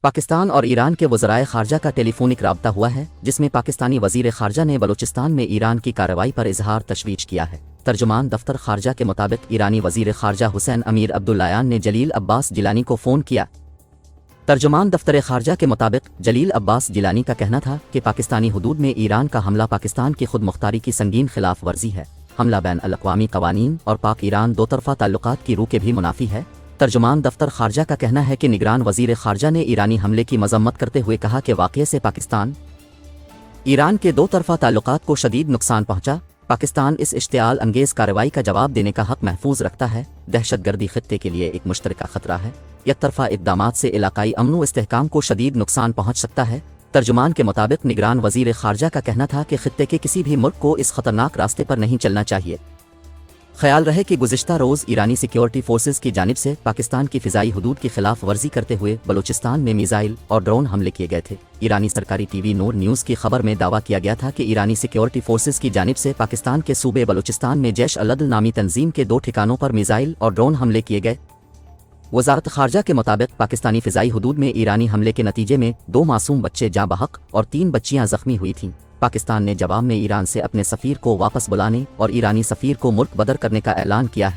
پاکستان اور ایران کے وزرائے خارجہ کا ٹیلی فونک رابطہ ہوا ہے، جس میں پاکستانی وزیر خارجہ نے بلوچستان میں ایران کی کارروائی پر اظہار تشویش کیا ہے۔ ترجمان دفتر خارجہ کے مطابق ایرانی وزیر خارجہ حسین امیر عبداللہیان نے جلیل عباس جیلانی کو فون کیا۔ ترجمان دفتر خارجہ کے مطابق جلیل عباس جیلانی کا کہنا تھا کہ پاکستانی حدود میں ایران کا حملہ پاکستان کی خود مختاری کی سنگین خلاف ورزی ہے۔ حملہ بین الاقوامی قوانین اور پاک ایران دو طرفہ تعلقات کی روح کے بھی منافی ہے۔ ترجمان دفتر خارجہ کا کہنا ہے کہ نگران وزیر خارجہ نے ایرانی حملے کی مذمت کرتے ہوئے کہا کہ واقعے سے پاکستان ایران کے دو طرفہ تعلقات کو شدید نقصان پہنچا۔ پاکستان اس اشتعال انگیز کارروائی کا جواب دینے کا حق محفوظ رکھتا ہے۔ دہشت گردی خطے کے لیے ایک مشترکہ خطرہ ہے۔ یک طرفہ اقدامات سے علاقائی امن و استحکام کو شدید نقصان پہنچ سکتا ہے۔ ترجمان کے مطابق نگران وزیر خارجہ کا کہنا تھا کہ خطے کے کسی بھی ملک کو اس خطرناک راستے پر نہیں چلنا چاہیے۔ خیال رہے کہ گزشتہ روز ایرانی سیکیورٹی فورسز کی جانب سے پاکستان کی فضائی حدود کی خلاف ورزی کرتے ہوئے بلوچستان میں میزائل اور ڈرون حملے کیے گئے تھے۔ ایرانی سرکاری ٹی وی نور نیوز کی خبر میں دعویٰ کیا گیا تھا کہ ایرانی سیکیورٹی فورسز کی جانب سے پاکستان کے صوبے بلوچستان میں جیش العدل نامی تنظیم کے 2 ٹھکانوں پر میزائل اور ڈرون حملے کیے گئے۔ وزارت خارجہ کے مطابق پاکستانی فضائی حدود میں ایرانی حملے کے نتیجے میں 2 معصوم بچے جاں بحق اور 3 بچیاں زخمی ہوئی تھیں۔ پاکستان نے جواب میں ایران سے اپنے سفیر کو واپس بلانے اور ایرانی سفیر کو ملک بدر کرنے کا اعلان کیا ہے۔